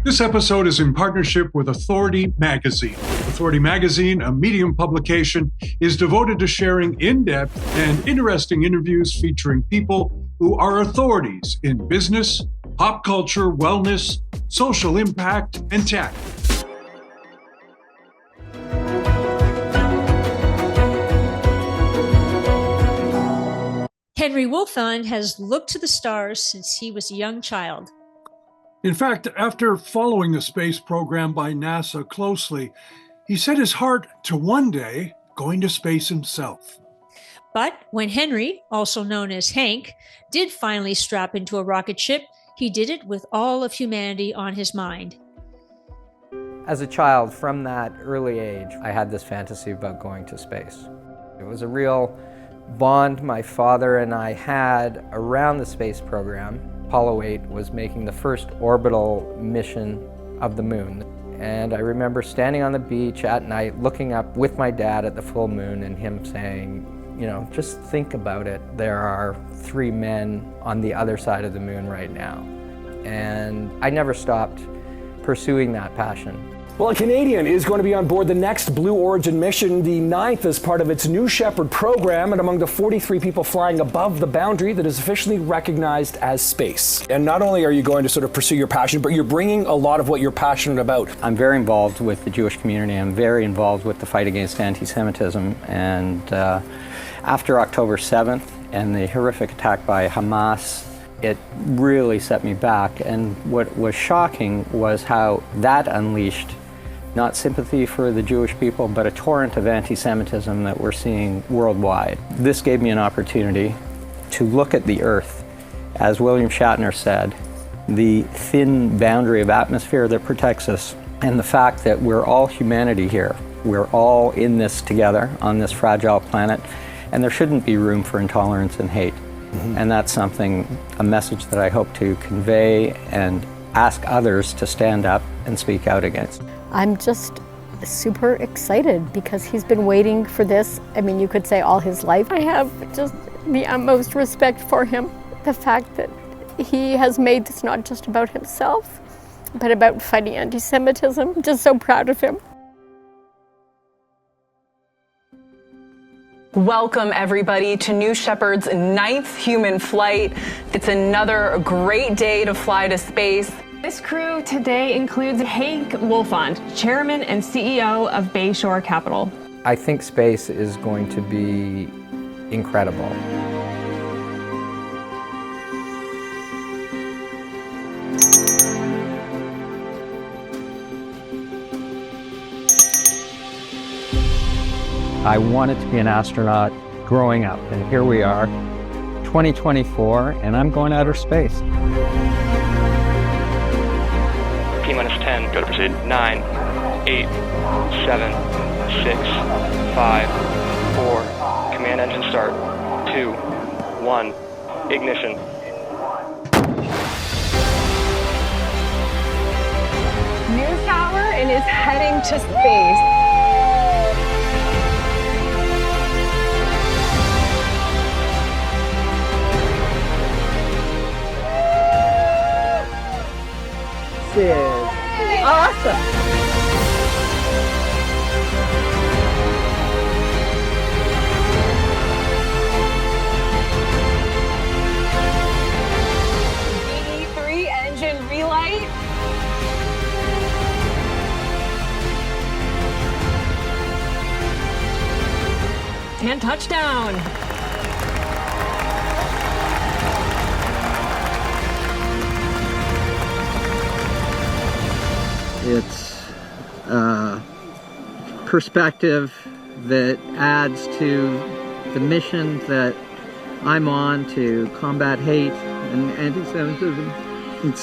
This episode is in partnership with Authority Magazine. Authority Magazine, a Medium publication, is devoted to sharing in-depth and interesting interviews featuring people who are authorities in business, pop culture, wellness, social impact, and tech. Henry Wolfond has looked to the stars since he was a young child. In fact, after following the space program by NASA closely, he set his heart to one day going to space himself. But when Henry, also known as Hank, did finally strap into a rocket ship, he did it with all of humanity on his mind. As a child, from that early age, I had this fantasy about going to space. It was a real bond my father and I had around the space program. Apollo 8 was making the first orbital mission of the moon. And I remember standing on the beach at night, looking up with my dad at the full moon and him saying, you know, just think about it. There are 3 men on the other side of the moon right now. And I never stopped pursuing that passion. Well, a Canadian is going to be on board the next Blue Origin mission, the 9th as part of its New Shepard program, and among the 43 people flying above the boundary that is officially recognized as space. And not only are you going to sort of pursue your passion, but you're bringing a lot of what you're passionate about. I'm very involved with the Jewish community. I'm very involved with the fight against anti-Semitism. And after October 7th and the horrific attack by Hamas, it really set me back. And what was shocking was how that unleashed not sympathy for the Jewish people, but a torrent of anti-Semitism that we're seeing worldwide. This gave me an opportunity to look at the Earth, as William Shatner said, the thin boundary of atmosphere that protects us, and the fact that we're all humanity here. We're all in this together on this fragile planet, and there shouldn't be room for intolerance and hate. And that's something, a message that I hope to convey and ask others to stand up and speak out against. I'm just super excited because he's been waiting for this. I mean, you could say all his life. I have just the utmost respect for him. The fact that he has made this not just about himself, but about fighting anti-Semitism. I'm just so proud of him. Welcome everybody to New Shepard's 9th human flight. It's another great day to fly to space. This crew today includes Hank Wolfond, Chairman and CEO of Bayshore Capital. I think space is going to be incredible. I wanted to be an astronaut growing up, and here we are, 2024, and I'm going outer space. T-10, go to proceed. 9, 8, 7, 6, 5, 4, command engine start. 2, 1, ignition. News tower and is heading to space. This is awesome. D3 engine relight. And touchdown. It's perspective that adds to the mission that I'm on to combat hate and anti-Semitism, and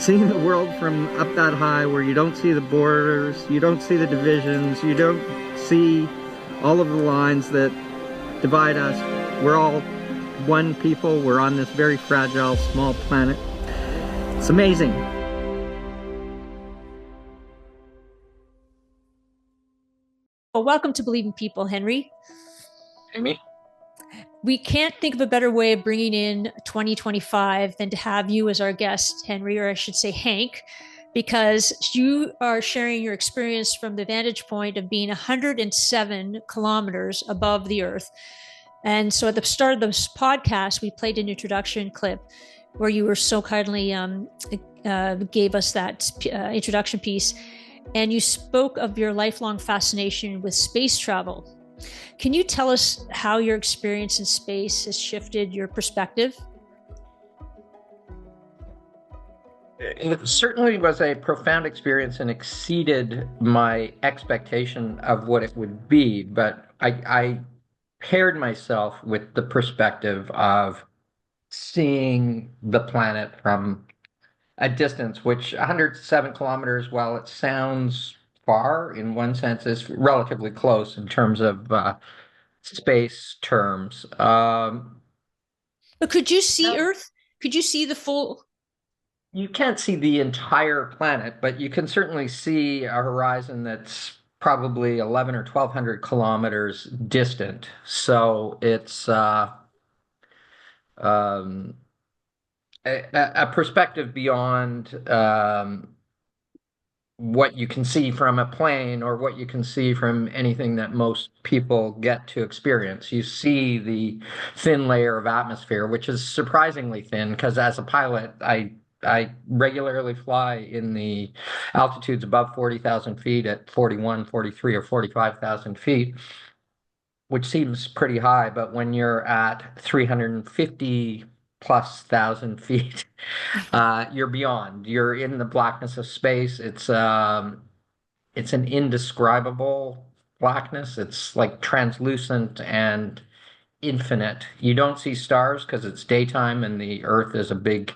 seeing the world from up that high where you don't see the borders, you don't see the divisions, you don't see all of the lines that divide us. We're all one people. We're on this very fragile, small planet. It's amazing. Well, welcome to Believe in People, Henry. Amy? We can't think of a better way of bringing in 2025 than to have you as our guest, Henry, or I should say Hank, because you are sharing your experience from the vantage point of being 107 kilometers above the Earth. And so at the start of this podcast, we played an introduction clip where you were so kindly gave us that introduction piece. And you spoke of your lifelong fascination with space travel. Can you tell us how your experience in space has shifted your perspective? It certainly was a profound experience and exceeded my expectation of what it would be, but I paired myself with the perspective of seeing the planet from a distance, which 107 kilometers, while it sounds far in one sense, is relatively close in terms of space terms. But could you see Earth? Could you see the full? You can't see the entire planet, but you can certainly see a horizon that's probably 11 or 1200 kilometers distant. So it's um, a perspective beyond what you can see from a plane or what you can see from anything that most people get to experience. You see the thin layer of atmosphere, which is surprisingly thin because as a pilot, I regularly fly in the altitudes above 40,000 feet at 41, 43, or 45,000 feet, which seems pretty high, but when you're at 350 plus thousand feet, you're beyond. You're in the blackness of space. It's an indescribable blackness. It's like translucent and infinite. You don't see stars because it's daytime and the Earth is a big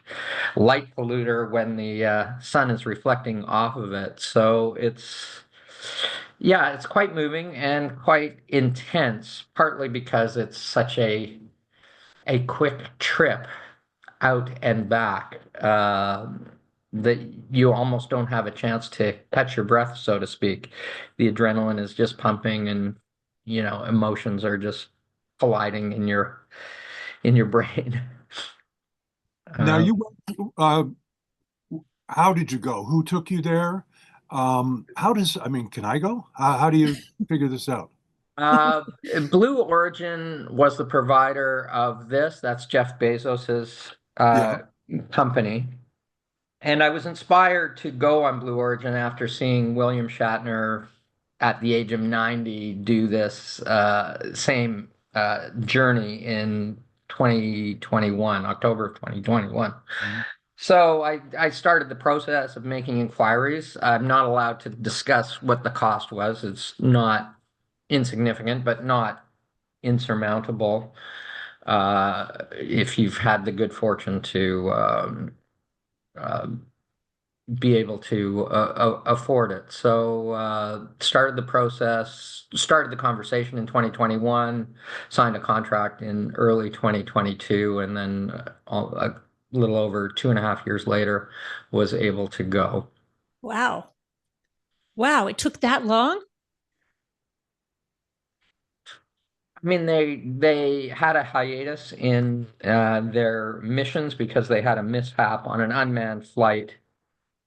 light polluter when the sun is reflecting off of it. So yeah, it's quite moving and quite intense, partly because it's such a quick trip out and back that you almost don't have a chance to catch your breath, so to speak. The adrenaline is just pumping, and emotions are just colliding in your brain. Now how did you go? Who took you there? Can I go? How do you figure this out? Blue Origin was the provider of this. That's Jeff Bezos's Yeah. company. And I was inspired to go on Blue Origin after seeing William Shatner at the age of 90 do this same journey in 2021, October of 2021. Mm-hmm. So I started the process of making inquiries. I'm not allowed to discuss what the cost was. It's not insignificant, but not insurmountable if you've had the good fortune to uh, be able to afford it. So started the process, started the conversation in 2021, signed a contract in early 2022, and then a little over 2.5 years later was able to go. Wow. Wow, it took that long? I mean, they had a hiatus in their missions because they had a mishap on an unmanned flight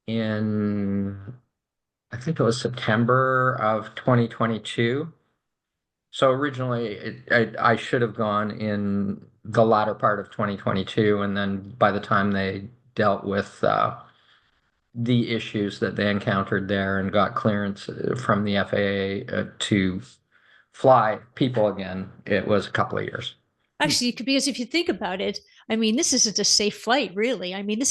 in, I think it was September of 2022. So originally, I should have gone in the latter part of 2022, and then by the time they dealt with the issues that they encountered there and got clearance from the FAA to fly people again, it was a couple of years. Actually, because if you think about it, I mean, this isn't a safe flight, really. I mean,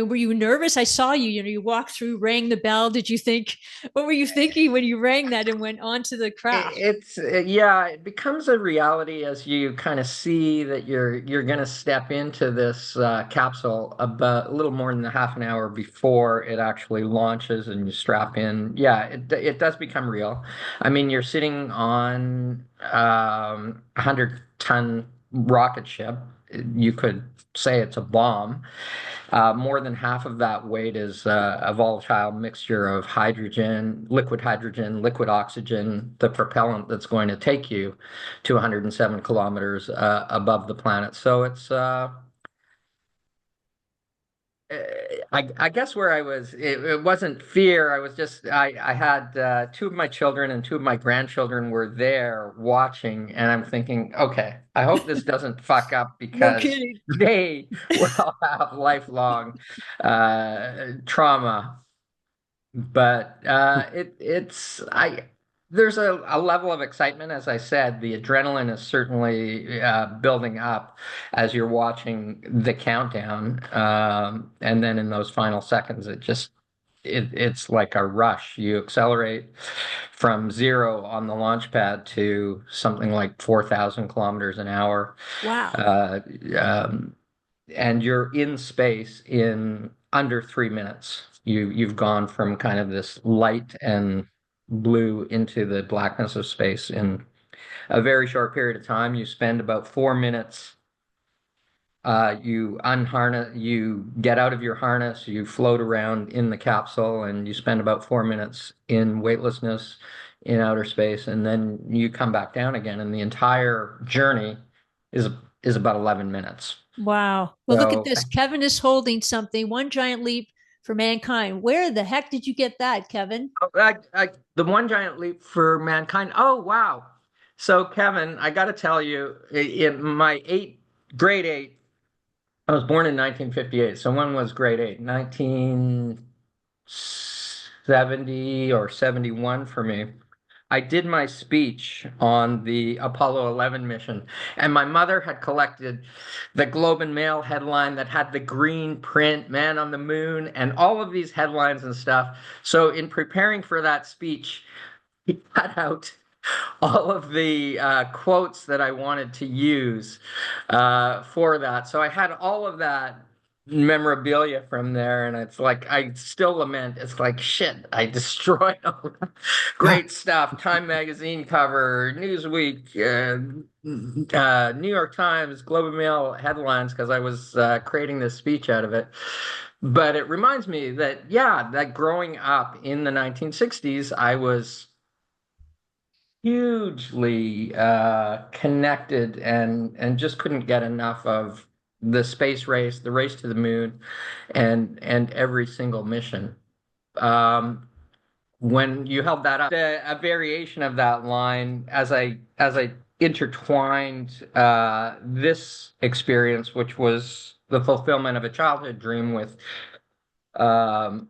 were you nervous? I saw you, you walked through, rang the bell. What were you thinking when you rang that and went onto the craft? Yeah, it becomes a reality as you kind of see that you're going to step into this capsule about a little more than a half an hour before it actually launches and you strap in. Yeah, it does become real. I mean, you're sitting on 100-ton rocket ship. You could say it's a bomb. More than half of that weight is a volatile mixture of hydrogen, liquid oxygen, the propellant that's going to take you to 107 kilometers above the planet. So it's I guess where I was, it wasn't fear. I was just, I had two of my children and two of my grandchildren were there watching, and I'm thinking, okay, I hope this doesn't fuck up No because kidding. they will have lifelong trauma. But it's I there's a level of excitement, as I said. The adrenaline is certainly building up as you're watching the countdown, and then in those final seconds, it's like a rush. You accelerate from zero on the launch pad to something like 4,000 kilometers an hour. Wow. Uh, um, and you're in space in under 3 minutes. You've gone from kind of this light and blue into the blackness of space in a very short period of time. You spend about 4 minutes. You unharness, you get out of your harness, you float around in the capsule, and you spend about 4 minutes in weightlessness in outer space, and then you come back down again, and the entire journey is is about 11 minutes. Wow. Well, look at So this. Kevin is holding something, one giant leap for mankind. Where the heck did you get that, Kevin? the one giant leap for mankind. Oh, wow. So, Kevin, I got to tell you, in my grade eight, I was born in 1958. So when was grade eight? 1970 or 71 for me. I did my speech on the Apollo 11 mission, and my mother had collected the Globe and Mail headline that had the green print, Man on the Moon, and all of these headlines and stuff. So, in preparing for that speech, he cut out all of the quotes that I wanted to use for that. So I had all of that memorabilia from there, and it's like I still lament. It's like shit. I destroyed all that great stuff. Time magazine cover, Newsweek, New York Times, Globe and Mail headlines because I was creating this speech out of it. But it reminds me that yeah, that growing up in the 1960s, I was hugely connected and just couldn't get enough of the space race, the race to the moon, and every single mission. When you held that up, a variation of that line as I intertwined this experience, which was the fulfillment of a childhood dream with um,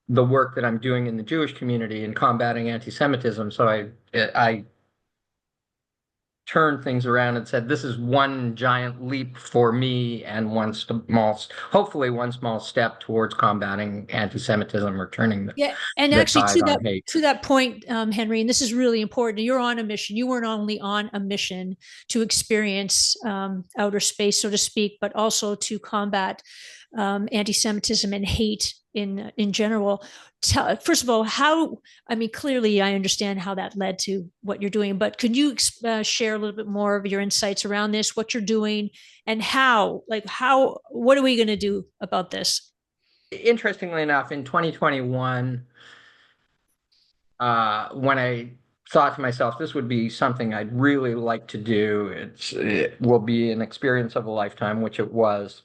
the work that I'm doing in the Jewish community and combating anti-Semitism. So I turned things around and said, this is one giant leap for me and hopefully one small step towards combating anti-Semitism or turning Yeah, and the actually tide on hate. to that point, Henry, and this is really important. You're on a mission. You weren't only on a mission to experience outer space, so to speak, but also to combat anti-Semitism and hate in general. First of all, how? I mean, clearly, I understand how that led to what you're doing, but could you share a little bit more of your insights around this, what you're doing, and how? Like, how? What are we going to do about this? Interestingly enough, in 2021, when I thought to myself, this would be something I'd really like to do. It will be an experience of a lifetime, which it was.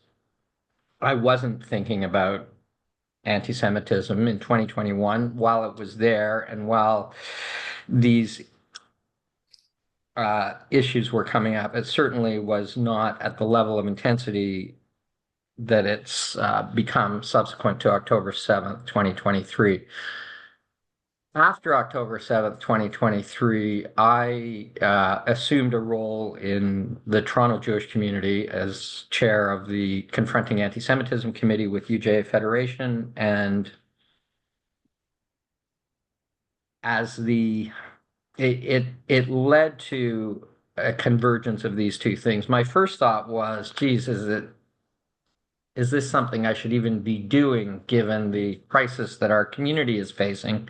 I wasn't thinking about anti-Semitism in 2021 while it was there and while these issues were coming up. It certainly was not at the level of intensity that it's become subsequent to October 7th, 2023. After October 7th, 2023, I assumed a role in the Toronto Jewish community as chair of the Confronting Anti-Semitism Committee with UJA Federation, and as it led to a convergence of these two things. My first thought was, geez, is this something I should even be doing given the crisis that our community is facing?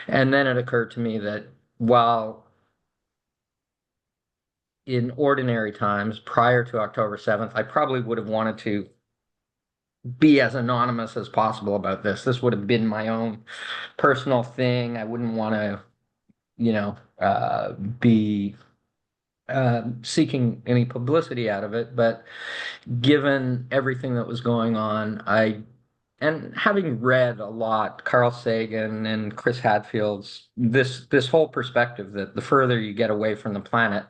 And then it occurred to me that while in ordinary times prior to October 7th, I probably would have wanted to be as anonymous as possible about this. This would have been my own personal thing. I wouldn't want to, be seeking any publicity out of it. But given everything that was going on, and having read a lot, Carl Sagan and Chris Hadfield's this whole perspective that the further you get away from the planet,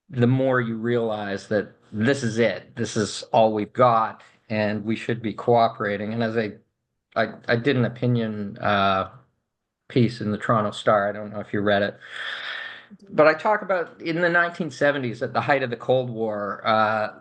the more you realize that this is it. This is all we've got, and we should be cooperating. And as I did an opinion piece in the Toronto Star. I don't know if you read it. But I talk about in the 1970s, at the height of the Cold War,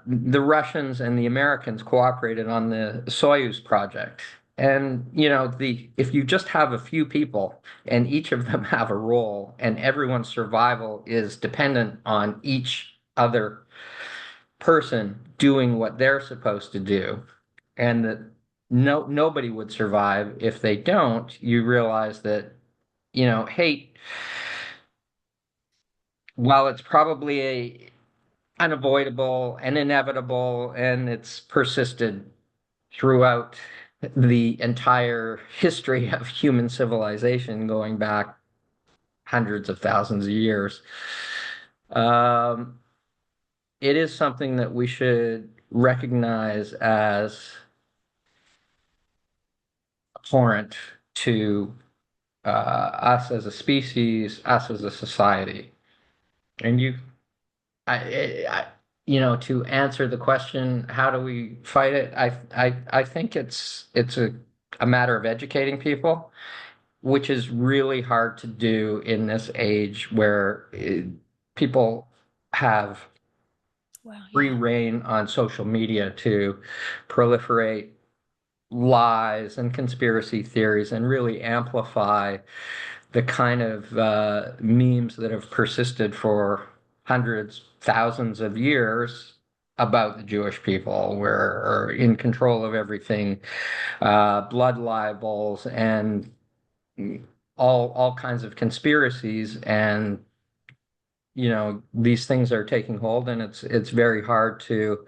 the Russians and the Americans cooperated on the Soyuz project. And, if you just have a few people and each of them have a role and everyone's survival is dependent on each other person doing what they're supposed to do, and that nobody would survive if they don't, you realize that, hate, while it's probably unavoidable and inevitable, and it's persisted throughout the entire history of human civilization going back hundreds of thousands of years, it is something that we should recognize as abhorrent to us as a species, us as a society. And to answer the question, how do we fight it? I think it's a matter of educating people, which is really hard to do in this age where people have free reign on social media to proliferate lies and conspiracy theories and really amplify the kind of memes that have persisted for hundreds, thousands of years about the Jewish people. We're in control of everything, blood libels and all kinds of conspiracies, and these things are taking hold, and it's very hard to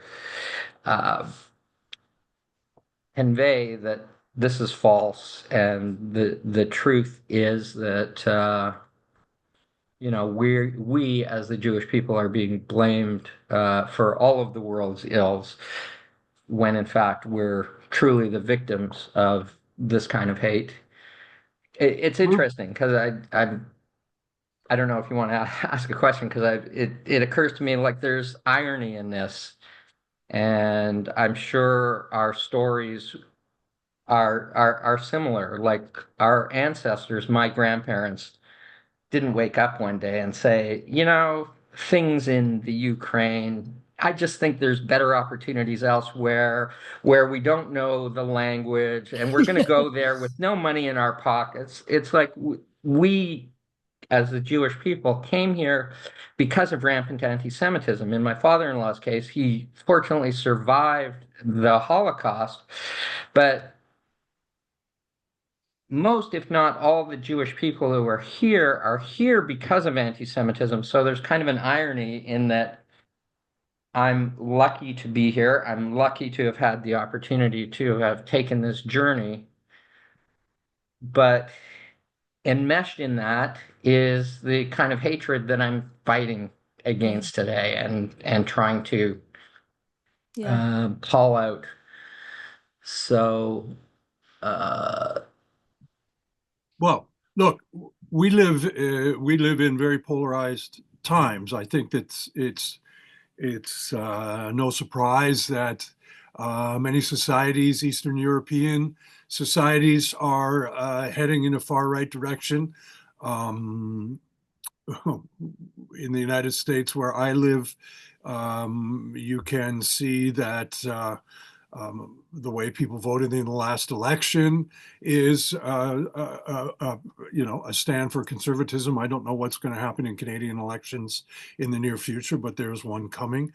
convey that this is false, and the truth is that we as the Jewish people are being blamed for all of the world's ills, when in fact we're truly the victims of this kind of hate. It's interesting because I don't know if you want to ask a question, because it occurs to me like there's irony in this, and I'm sure our stories are similar. Like our ancestors, my grandparents, didn't wake up one day and say, things in the Ukraine, I just think there's better opportunities elsewhere where we don't know the language, and we're going to go there with no money in our pockets. It's like we, as the Jewish people, came here because of rampant anti-Semitism. In my father-in-law's case, he fortunately survived the Holocaust, but most, if not all, the Jewish people who are here because of anti-Semitism. So there's kind of an irony in that I'm lucky to be here. I'm lucky to have had the opportunity to have taken this journey. But enmeshed in that is the kind of hatred that I'm fighting against today, and trying to call out. So well, look, we live in very polarized times. I think that it's no surprise that many societies, Eastern European societies, are heading in a far right direction. In the United States, where I live, you can see that the way people voted in the last election is, a stand for conservatism. I don't know what's going to happen in Canadian elections in the near future, but there's one coming.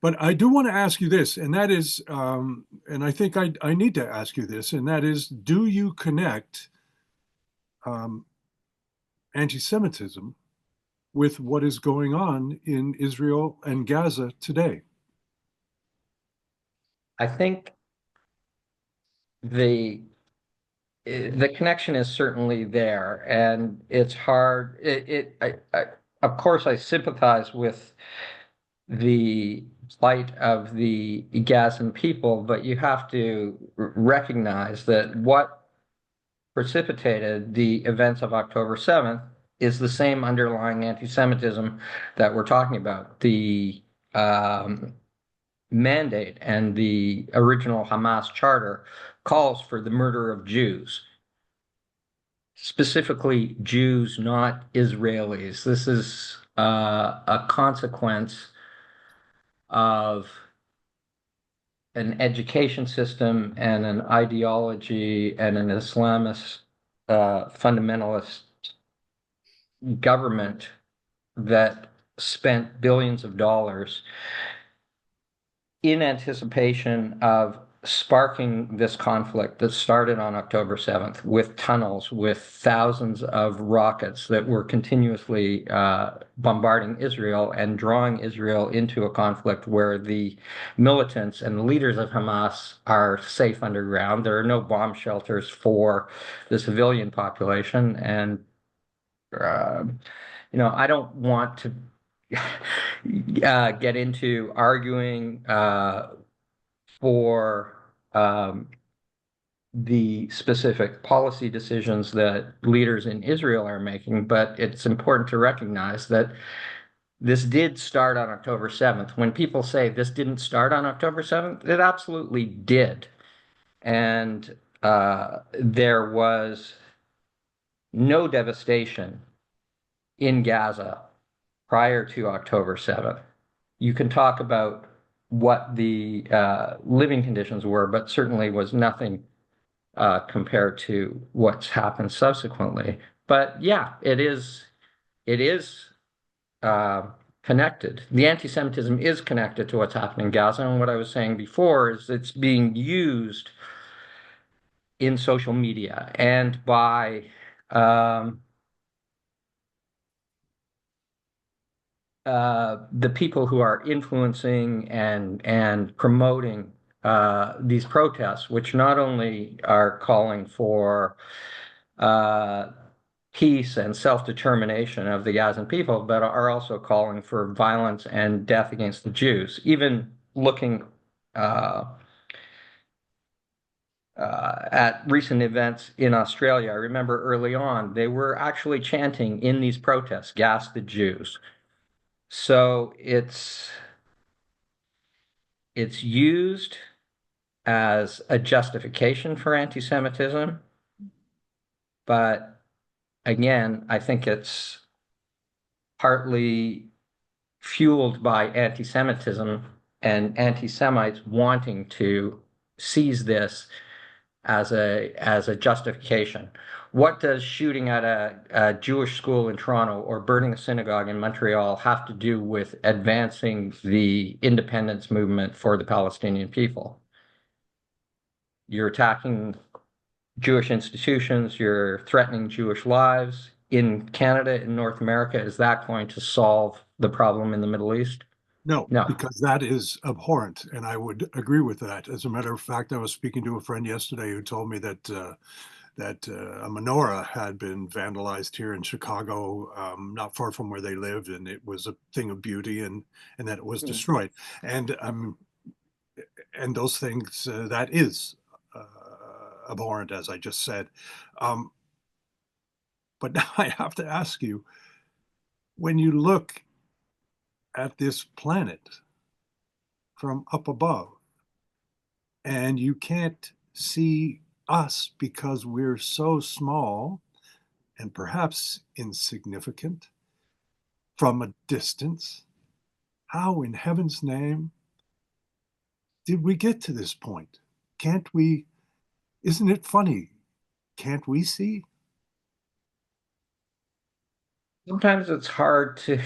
But I do want to ask you this, and that is, and I think I need to ask you this, and that is, do you connect anti-Semitism with what is going on in Israel and Gaza today? I think the the connection is certainly there, and it's hard. Of course, I sympathize with the plight of the Gazan people, but you have to recognize that what precipitated the events of October 7th is the same underlying anti-Semitism that we're talking about. The mandate and the original Hamas charter calls for the murder of Jews, specifically Jews, not Israelis. This is a consequence of an education system and an ideology and an Islamist fundamentalist government that spent billions of dollars in anticipation of sparking this conflict that started on October 7th with tunnels, with thousands of rockets that were continuously bombarding Israel and drawing Israel into a conflict where the militants and the leaders of Hamas are safe underground. There are no bomb shelters for the civilian population. And, I don't want to get into arguing for the specific policy decisions that leaders in Israel are making, but it's important to recognize that this did start on October 7th. When people say this didn't start on October 7th, it absolutely did. And there was no devastation in Gaza prior to October 7th. You can talk about what the living conditions were, but certainly was nothing compared to what's happened subsequently. But yeah, it is connected. The anti-Semitism is connected to what's happening in Gaza. And what I was saying before is it's being used in social media and by the people who are influencing and promoting these protests, which not only are calling for peace and self-determination of the Gazan people, but are also calling for violence and death against the Jews. Even looking at recent events in Australia, I remember early on, they were actually chanting in these protests, "Gas the Jews." So it's used as a justification for anti-Semitism, but again, I think it's partly fueled by anti-Semitism and anti-Semites wanting to seize this as a justification. What does shooting at a Jewish school in Toronto or burning a synagogue in Montreal have to do with advancing the independence movement for the Palestinian people? You're attacking Jewish institutions, you're threatening Jewish lives. In Canada, in North America, is that going to solve the problem in the Middle East? No, No. because that is abhorrent, and I would agree with that. As a matter of fact, I was speaking to a friend yesterday who told me that a menorah had been vandalized here in Chicago, not far from where they lived, and it was a thing of beauty, and that it was destroyed. And those things that is abhorrent, as I just said. But now I have to ask you, when you look at this planet from up above, and you can't see us because we're so small and perhaps insignificant from a distance, how in heaven's name did we get to this point? Can't we? Isn't it funny? Can't we see? Sometimes it's hard to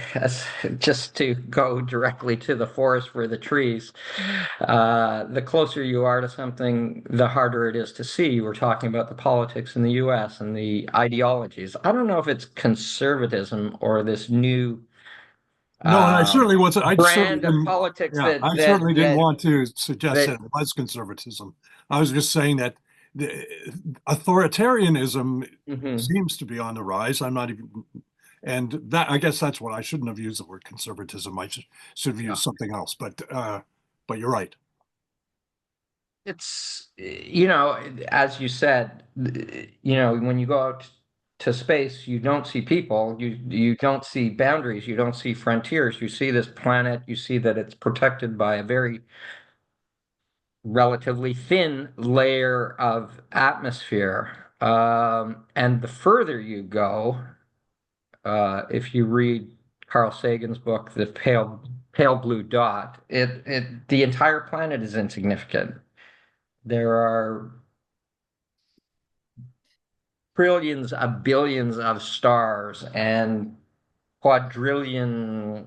just to go directly to the forest for the trees. Mhm. The closer you are to something, the harder it is to see. We're talking about the politics in the US and the ideologies. I don't know if it's conservatism or this new No, and I um, certainly wasn't. I certainly brand of didn't. politics Yeah, that I that certainly didn't that want to suggest that that it was conservatism. I was just saying that the authoritarianism Mhm. seems to be on the rise. I'm not even, and that I guess that's what I shouldn't have used the word conservatism. I should have Yeah. used something else. But you're right. It's, as you said, when you go out to space, you don't see people, you don't see boundaries, you don't see frontiers. You see this planet, you see that it's protected by a very relatively thin layer of atmosphere. And the further you go, if you read Carl Sagan's book, The Pale Blue Dot, the entire planet is insignificant. There are trillions of billions of stars and quadrillion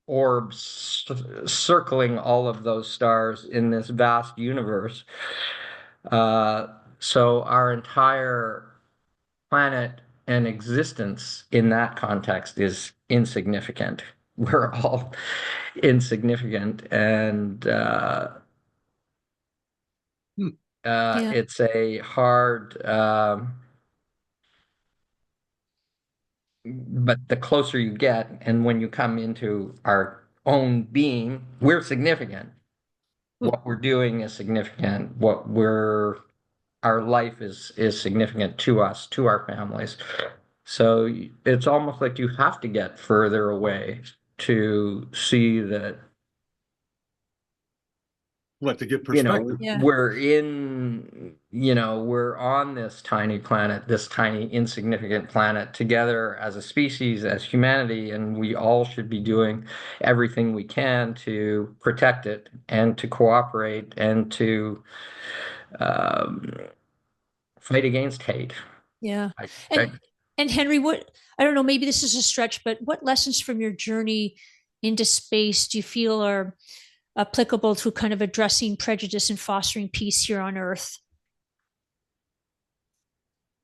orbs circling all of those stars in this vast universe. Uh, so our entire planet and existence in that context is insignificant. We're all insignificant, and Hmm. Yeah. it's a hard. But the closer you get, and when you come into our own being, we're significant. Hmm. What we're doing is significant. Our life is significant to us, to our families. So it's almost like you have to get further away to see that What to get perspective. Yeah. we're on this tiny planet, this tiny insignificant planet together as a species, as humanity, and we all should be doing everything we can to protect it and to cooperate and to um, fight against hate. Yeah. I, And I, and Henry, what I don't know, maybe this is a stretch, but what lessons from your journey into space do you feel are applicable to kind of addressing prejudice and fostering peace here on Earth?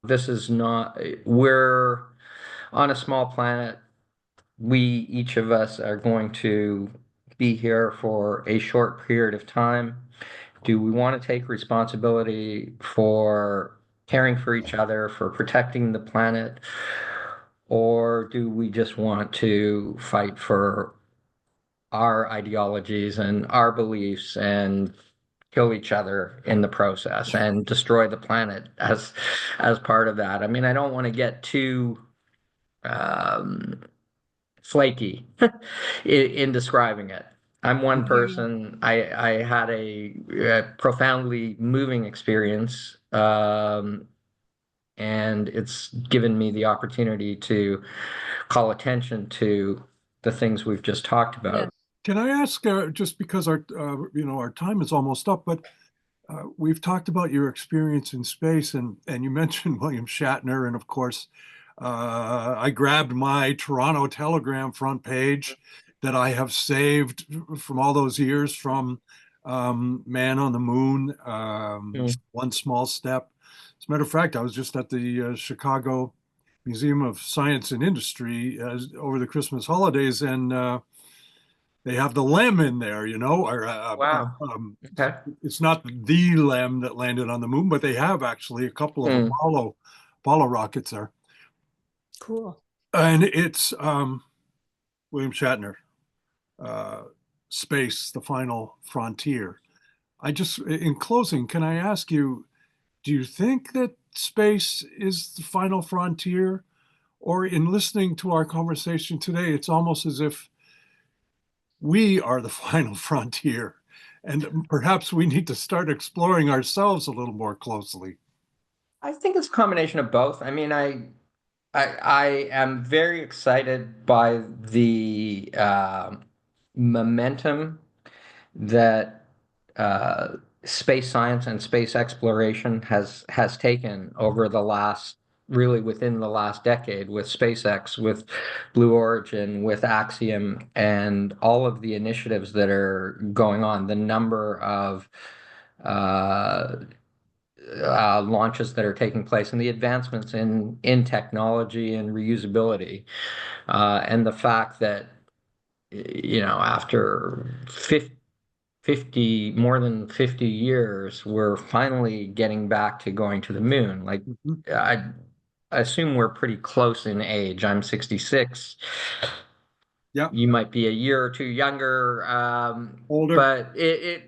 this is not, we're on a small planet. We, each of us, are going to be here for a short period of time. Do we want to take responsibility for caring for each other, for protecting the planet, or do we just want to fight for our ideologies and our beliefs and kill each other in the process and destroy the planet as part of that? I mean, I don't want to get too um, flaky in describing it. I'm one I hear you. person. I had a profoundly moving experience, and it's given me the opportunity to call attention to the things we've just talked Yeah. about. Can I ask, just because our time is almost up, but we've talked about your experience in space, and you mentioned William Shatner, and of course, I grabbed my Toronto Telegram front page that I have saved from all those years from Man on the Moon, Mm. One Small Step. As a matter of fact, I was just at the Chicago Museum of Science and Industry over the Christmas holidays, and they have the lem in there, Wow. Okay. it's not the lem that landed on the moon, but they have actually a couple of Mm. Apollo rockets there, Cool. and it's William Shatner, uh, Space: The Final Frontier. In closing, can I ask you, do you think that space is the final frontier? Or in listening to our conversation today, it's almost as if we are the final frontier, and perhaps we need to start exploring ourselves a little more closely. I think it's a combination of both. I mean, I am very excited by the momentum that space science and space exploration has taken over the last really within the last decade with SpaceX, with Blue Origin, with Axiom, and all of the initiatives that are going on, the number of uh, launches that are taking place, and the advancements in technology and reusability, and the fact that after 50 more than 50 years, we're finally getting back to going to the moon. Like, I assume we're pretty close in age. I'm 66. Yeah. You might be a year or two younger. Older. But in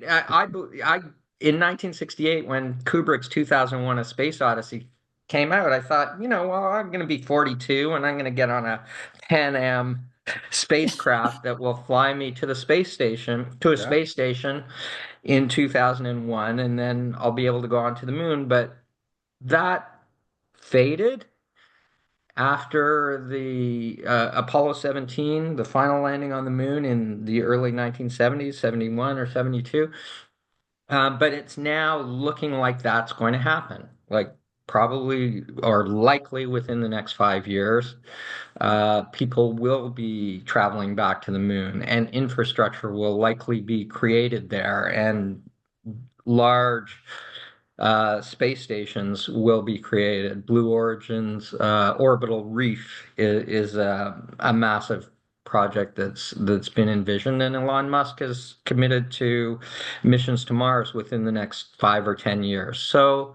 1968, when Kubrick's 2001: A Space Odyssey came out, I thought, well, I'm going to be 42 and I'm going to get on a Pan Am spacecraft that will fly me to a space station in 2001, and then I'll be able to go onto the moon. But that faded after the Apollo 17, the final landing on the moon in the early 1970s, 71 or 72. But it's now looking like that's going to happen, like probably or likely within the next 5 years. People will be traveling back to the moon, and infrastructure will likely be created there, and large space stations will be created. Blue Origin's orbital reef is a massive project that's been envisioned, and Elon Musk has committed to missions to Mars within the next 5 or 10 years. So,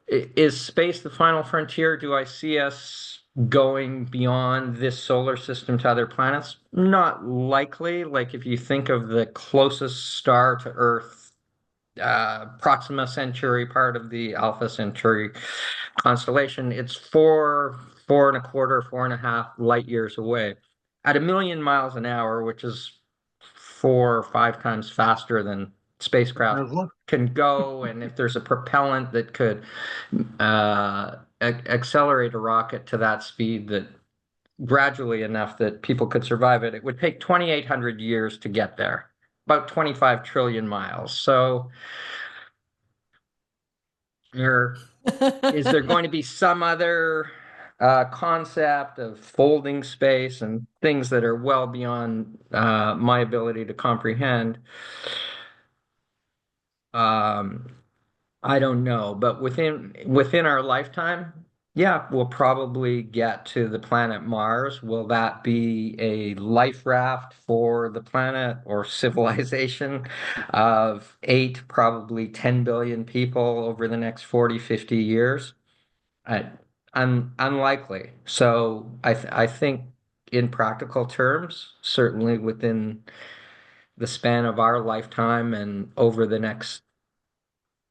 is space the final frontier? Do I see us going beyond this solar system to other planets? Not likely. Like, if you think of the closest star to Earth, Proxima Centauri, part of the Alpha Centauri constellation, it's 4.25, 4.5 light years away. At 1 million miles an hour, which is 4 or 5 times faster than spacecraft can go, and if there's a propellant that could accelerate a rocket to that speed, that gradually enough that people could survive it, it would take 2,800 years to get there, about 25 trillion miles. So is there going to be some other concept of folding space and things that are well beyond my ability to comprehend? I don't know, but within our lifetime, yeah, we'll probably get to the planet Mars. Will that be a life raft for the planet or civilization of 8, probably 10 billion people over the next 40, 50 years? I, Unlikely. So I think in practical terms, certainly within the span of our lifetime and over the next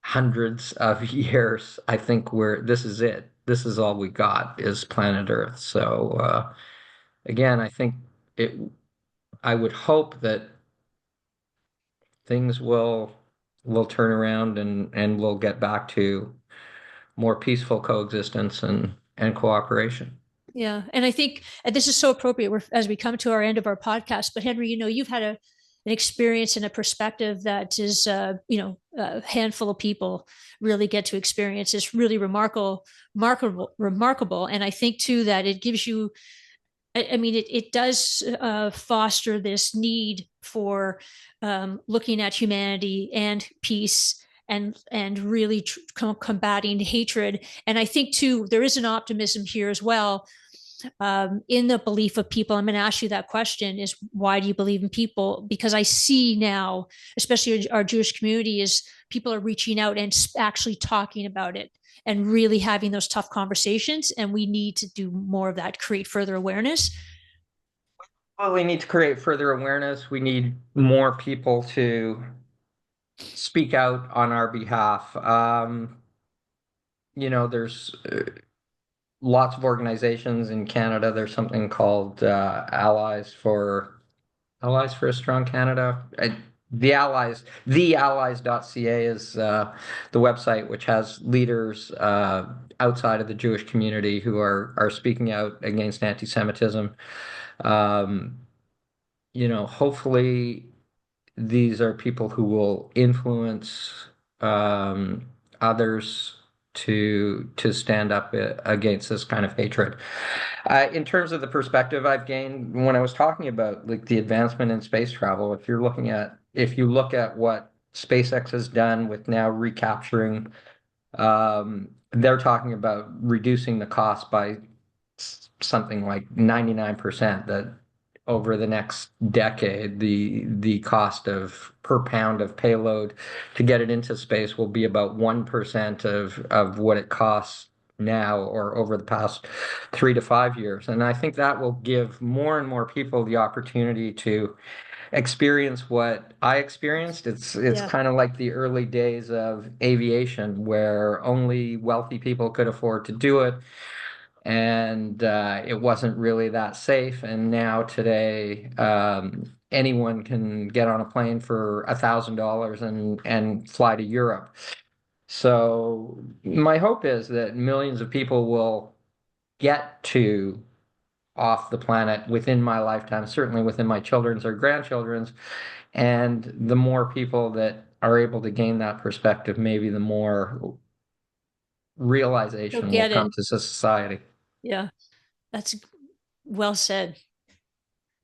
hundreds of years, I think this is it. This is all we got, is planet Earth. So again, I think it. I would hope that things will turn around, and we'll get back to more peaceful coexistence and cooperation. Yeah. And I think and this is so appropriate as we come to our end of our podcast. But Henry, you've had an experience and a perspective that is, a handful of people really get to experience. It's really remarkable. And I think too that it gives you, I mean, it does foster this need for looking at humanity and peace and really combating hatred. And I think too there is an optimism here as well, in the belief of people. I'm going to ask you that question: is why do you believe in people? Because I see now, especially our Jewish community, is people are reaching out and actually talking about it and really having those tough conversations. And we need to do more of that, create further awareness. Well, we need to create further awareness. We need more people to speak out on our behalf. There's lots of organizations in Canada. There's something called Allies for a Strong Canada. Theallies.ca is the website, which has leaders outside of the Jewish community who are speaking out against anti-Semitism. Hopefully these are people who will influence others to stand up against this kind of hatred. In terms of the perspective I've gained when I was talking about like the advancement in space travel, if you look at what SpaceX has done with now recapturing, they're talking about reducing the cost by something like 99%, that over the next decade, the cost of per pound of payload to get it into space will be about 1% of what it costs now or over the past 3 to 5 years. And I think that will give more and more people the opportunity to experience what I experienced. It's kind of like the early days of aviation where only wealthy people could afford to do it. And it wasn't really that safe. And now today, anyone can get on a plane for $1,000 and fly to Europe. So my hope is that millions of people will get to off the planet within my lifetime, certainly within my children's or grandchildren's. And the more people that are able to gain that perspective, maybe the more realization will come to society. Yeah, that's well said.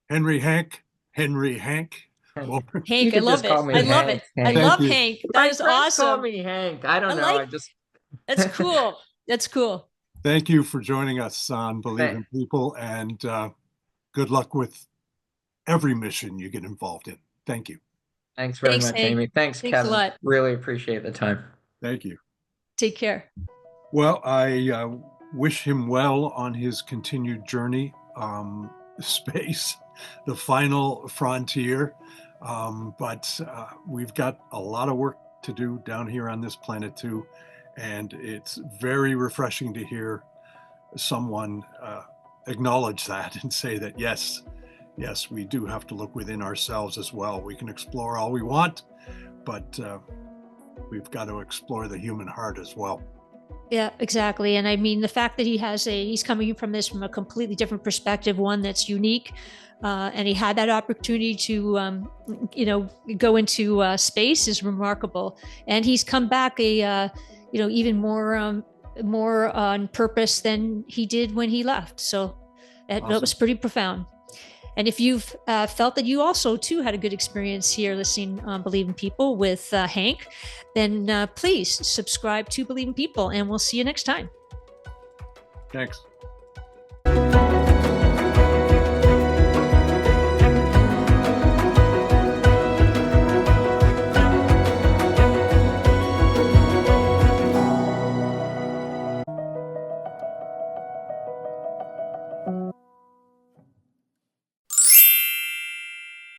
Henry Hank. Well, Hank, I love it. I love it. I love Hank. That is awesome. Call me Hank. I don't know. That's cool. That's cool. Thank you for joining us on Believe in People, and good luck with every mission you get involved in. Thank you. Thanks very much, Hank. Amy. Thanks, Kevin. A lot. Really appreciate the time. Thank you. Take care. Well, I wish him well on his continued journey. Space, the final frontier. But we've got a lot of work to do down here on this planet too. And it's very refreshing to hear someone acknowledge that and say that, yes, we do have to look within ourselves as well. We can explore all we want, but we've got to explore the human heart as well. Yeah, exactly. And I mean, the fact that he's coming from this from a completely different perspective, one that's unique, and he had that opportunity to, go into space is remarkable. And he's come back even more on purpose than he did when he left. So that was pretty profound. And if you've felt that you also too had a good experience here listening on Believe in People with Hank, then please subscribe to Believe in People, and we'll see you next time. Thanks.